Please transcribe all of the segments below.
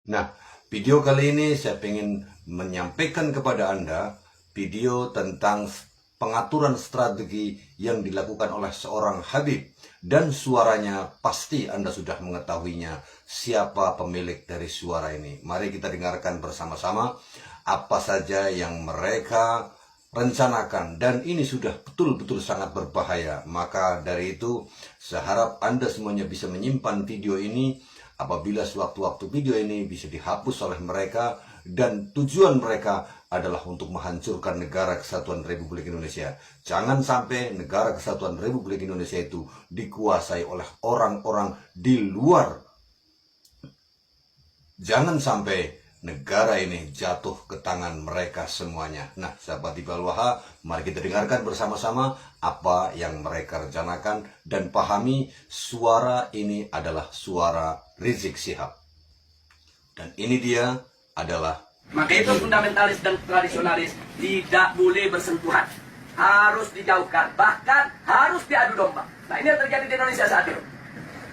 Nah, video kali ini saya ingin menyampaikan kepada Anda video tentang pengaturan strategi yang dilakukan oleh seorang Habib. Dan suaranya pasti Anda sudah mengetahuinya, siapa pemilik dari suara ini. Mari kita dengarkan bersama-sama apa saja yang mereka rencanakan, dan ini sudah betul-betul sangat berbahaya. Maka dari itu saya harap Anda semuanya bisa menyimpan video ini. Apabila sewaktu-waktu video ini bisa dihapus oleh mereka, dan tujuan mereka adalah untuk menghancurkan negara kesatuan Republik Indonesia. Jangan sampai negara kesatuan Republik Indonesia itu dikuasai oleh orang-orang di luar. Jangan sampai negara ini jatuh ke tangan mereka semuanya. Nah, sahabat Iqbal Waha, mari kita dengarkan bersama-sama apa yang mereka rencanakan dan pahami suara ini adalah suara Rizik Syihab. Dan ini dia adalah, maka itu fundamentalis dan tradisionalis tidak boleh bersentuhan, harus dijauhkan, bahkan harus diadu domba. Nah, ini yang terjadi di Indonesia saat ini.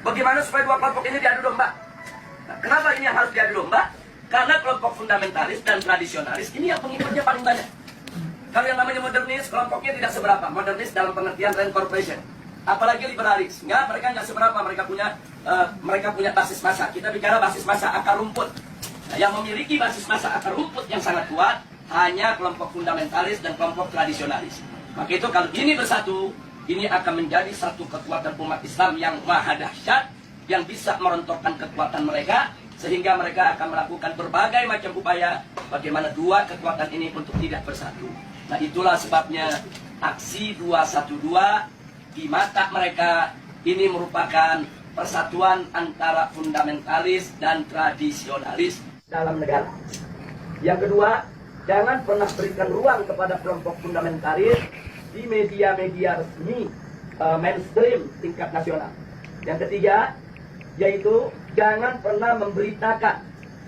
Bagaimana supaya dua kelompok ini diadu domba? Nah, kenapa ini yang harus diadu domba? Karena kelompok fundamentalis dan tradisionalis ini yang pengikutnya paling banyak. Kalau yang namanya modernis, kelompoknya tidak seberapa. Modernis dalam pengertian rent corporation. Apalagi liberalis, mereka nggak seberapa. Mereka punya basis massa. Kita bicara basis massa akar rumput. Nah, yang memiliki basis massa akar rumput yang sangat kuat hanya kelompok fundamentalis dan kelompok tradisionalis. Maka itu kalau ini bersatu, ini akan menjadi satu kekuatan umat Islam yang maha dahsyat, yang bisa merontokkan kekuatan mereka, sehingga mereka akan melakukan berbagai macam upaya bagaimana dua kekuatan ini untuk tidak bersatu. Nah, itulah sebabnya aksi 212 di mata mereka ini merupakan persatuan antara fundamentalis dan tradisionalis dalam negara. Yang kedua, jangan pernah berikan ruang kepada kelompok fundamentalis di media-media resmi mainstream tingkat nasional. Yang ketiga, yaitu jangan pernah memberitakan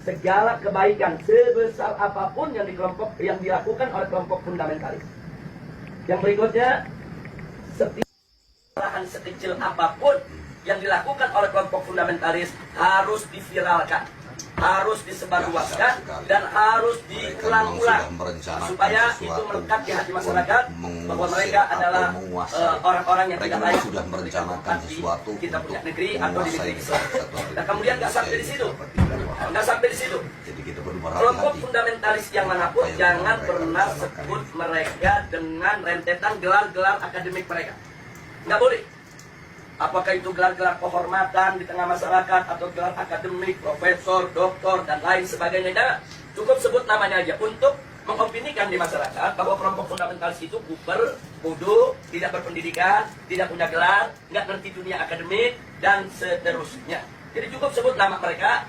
segala kebaikan sebesar apapun yang dilakukan oleh kelompok fundamentalis. Yang berikutnya, setiap kesalahan sekecil apapun yang dilakukan oleh kelompok fundamentalis harus diviralkan, harus disebarluaskan, dan harus diulang-ulang supaya itu melekat di hati masyarakat bahwa mereka adalah orang-orang yang tidak layak sudah merencanakan sesuatu kita punya negeri atau di negeri Islam. Nah, kemudian nggak sampai di situ, Jadi kita perlu kelompok berhati-hati. fundamentalis yang manapun jangan pernah sebut mereka dengan rentetan gelar-gelar akademik mereka. Nggak boleh. Apakah itu gelar-gelar kehormatan di tengah masyarakat atau gelar akademik, profesor, doktor, dan lain sebagainya. Nah, cukup sebut namanya aja untuk mengopinikan di masyarakat bahwa kelompok fundamentalis itu kuper, bodoh, tidak berpendidikan, tidak punya gelar, nggak ngerti dunia akademik, dan seterusnya. Jadi cukup sebut nama mereka,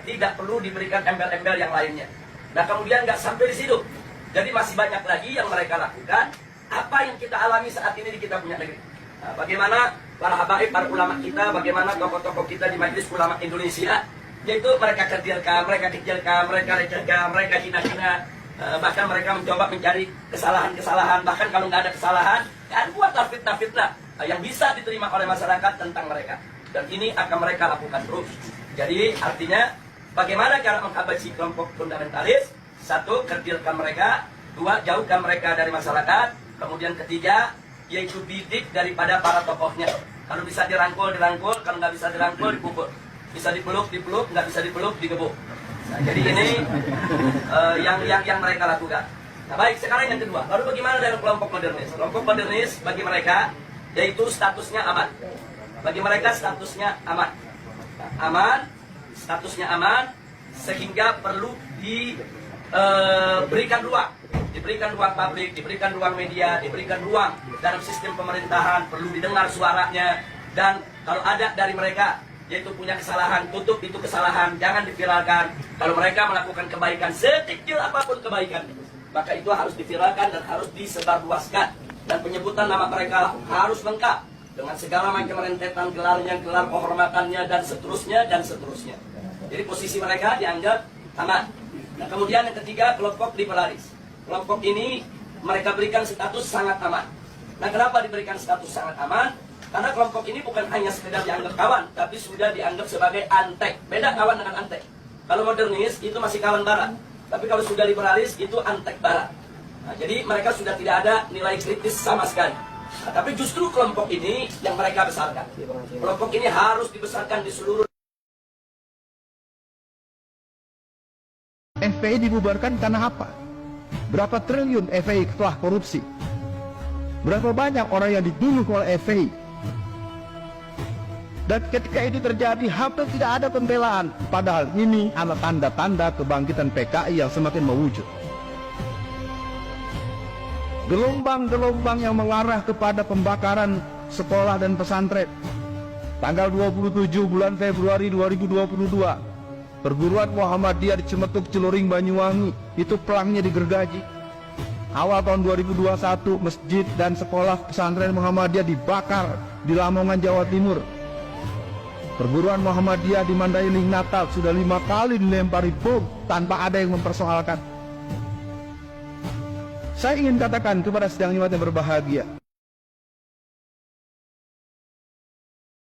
tidak perlu diberikan embel-embel yang lainnya. Nah, kemudian nggak sampai di situ. Jadi masih banyak lagi yang mereka lakukan. Apa yang kita alami saat ini di kita punya negeri. Nah, bagaimana para habaib, para ulama kita, bagaimana tokoh-tokoh kita di Majelis Ulama Indonesia, yaitu mereka kecilkan, mereka lecehkan, mereka hina-hina, bahkan mereka mencoba mencari kesalahan-kesalahan, bahkan kalau nggak ada kesalahan, kan buat fitnah-fitnah yang bisa diterima oleh masyarakat tentang mereka. Dan ini akan mereka lakukan terus. Jadi artinya, bagaimana cara menghabisi kelompok fundamentalis? Satu, kerdilkan mereka. Dua, jauhkan mereka dari masyarakat. Kemudian ketiga, yaitu bidik daripada para tokohnya. Kalau bisa dirangkul, dirangkul. Kalau nggak bisa dirangkul, dipukul. Bisa dipeluk, dipeluk. Nggak bisa dipeluk, digebuk. Nah, jadi ini yang mereka lakukan. Nah, baik, sekarang yang kedua. Lalu bagaimana dengan kelompok modernis? Kelompok modernis bagi mereka, yaitu statusnya aman. Bagi mereka statusnya aman. Nah, aman, statusnya aman, sehingga perlu diberikan ruang. Diberikan ruang publik, diberikan ruang media, diberikan ruang dalam sistem pemerintahan, perlu didengar suaranya. Dan kalau ada dari mereka, yaitu punya kesalahan, tutup itu kesalahan, jangan diviralkan. Kalau mereka melakukan kebaikan, sekecil apapun kebaikan, maka itu harus diviralkan dan harus disebarluaskan. Dan penyebutan nama mereka harus lengkap, dengan segala macam rentetan gelarnya, gelar kehormatannya, dan seterusnya, dan seterusnya. Jadi posisi mereka dianggap aman. Nah, kemudian yang ketiga, kelompok liberalis. Kelompok ini mereka berikan status sangat aman. Nah, kenapa diberikan status sangat aman? Karena kelompok ini bukan hanya sekedar dianggap kawan, tapi sudah dianggap sebagai antek. Beda kawan dengan antek. Kalau modernis itu masih kawan barat. Tapi kalau sudah liberalis itu antek barat. Nah, jadi mereka sudah tidak ada nilai kritis sama sekali. Nah, tapi justru kelompok ini yang mereka besarkan. Kelompok ini harus dibesarkan di seluruh. FPI dibubarkan karena apa? Berapa triliun FPI telah korupsi? Berapa banyak orang yang dibunuh oleh FPI? Dan ketika itu terjadi, hampir tidak ada pembelaan. Padahal ini adalah tanda-tanda kebangkitan PKI yang semakin mewujud. Gelombang-gelombang yang mengarah kepada pembakaran sekolah dan pesantren. Tanggal 27 bulan Februari 2022, perguruan Muhammadiyah di Cimetuk, Celuring, Banyuwangi, itu pelangnya digergaji. Awal tahun 2021, masjid dan sekolah pesantren Muhammadiyah dibakar di Lamongan, Jawa Timur. Perguruan Muhammadiyah di Mandailing, Natal sudah 5 kali dilempari bom tanpa ada yang mempersoalkan. Saya ingin katakan kepada sidang jemaat yang berbahagia,